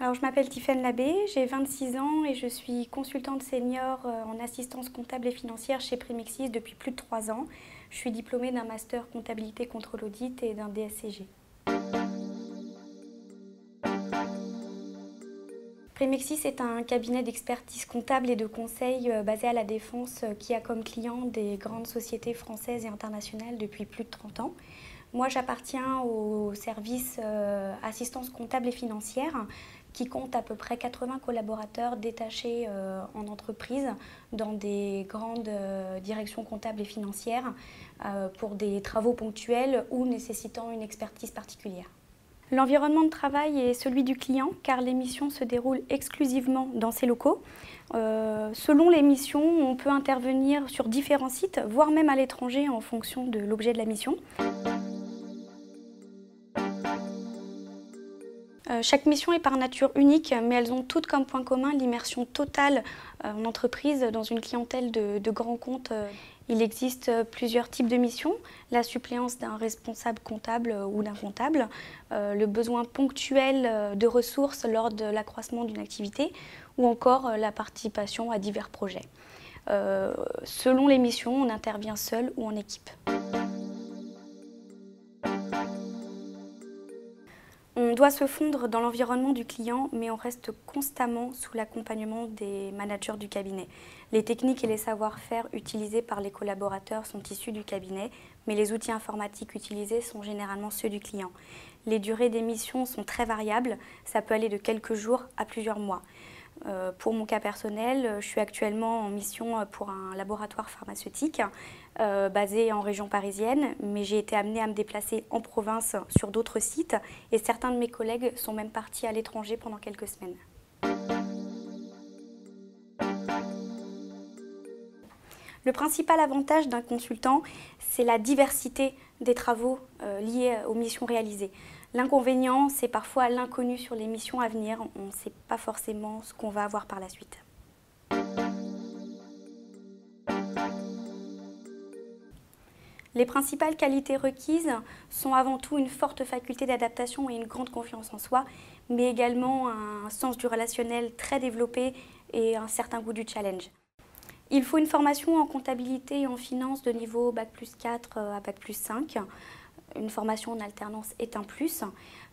Alors, je m'appelle Tiffaine Labbé, j'ai 26 ans et je suis consultante senior en assistance comptable et financière chez Primexis depuis plus de 3 ans. Je suis diplômée d'un master comptabilité contrôle audit et d'un DSCG. Primexis est un cabinet d'expertise comptable et de conseil basé à La Défense qui a comme client des grandes sociétés françaises et internationales depuis plus de 30 ans. Moi, j'appartiens au service assistance comptable et financière qui compte à peu près 80 collaborateurs détachés en entreprise dans des grandes directions comptables et financières pour des travaux ponctuels ou nécessitant une expertise particulière. L'environnement de travail est celui du client car les missions se déroulent exclusivement dans ses locaux. Selon les missions, on peut intervenir sur différents sites, voire même à l'étranger en fonction de l'objet de la mission. Chaque mission est par nature unique, mais elles ont toutes comme point commun l'immersion totale en entreprise dans une clientèle de grands comptes. Il existe plusieurs types de missions, la suppléance d'un responsable comptable ou d'un comptable, le besoin ponctuel de ressources lors de l'accroissement d'une activité ou encore la participation à divers projets. Selon les missions, on intervient seul ou en équipe. On doit se fondre dans l'environnement du client, mais on reste constamment sous l'accompagnement des managers du cabinet. Les techniques et les savoir-faire utilisés par les collaborateurs sont issus du cabinet, mais les outils informatiques utilisés sont généralement ceux du client. Les durées des missions sont très variables, ça peut aller de quelques jours à plusieurs mois. Pour mon cas personnel, je suis actuellement en mission pour un laboratoire pharmaceutique basé en région parisienne, mais j'ai été amenée à me déplacer en province sur d'autres sites et certains de mes collègues sont même partis à l'étranger pendant quelques semaines. Le principal avantage d'un consultant, c'est la diversité des travaux liés aux missions réalisées. L'inconvénient, c'est parfois l'inconnu sur les missions à venir. On ne sait pas forcément ce qu'on va avoir par la suite. Les principales qualités requises sont avant tout une forte faculté d'adaptation et une grande confiance en soi, mais également un sens du relationnel très développé et un certain goût du challenge. Il faut une formation en comptabilité et en finance de niveau Bac+4 à Bac+5. Une formation en alternance est un plus.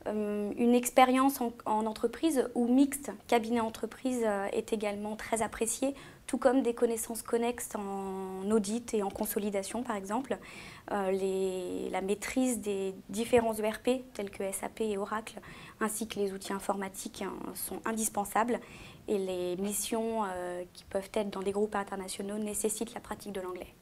Une expérience en entreprise ou mixte, cabinet-entreprise, est également très appréciée, tout comme des connaissances connexes en audit et en consolidation par exemple. La maîtrise des différents ERP tels que SAP et Oracle, ainsi que les outils informatiques sont indispensables et les missions qui peuvent être dans des groupes internationaux nécessitent la pratique de l'anglais.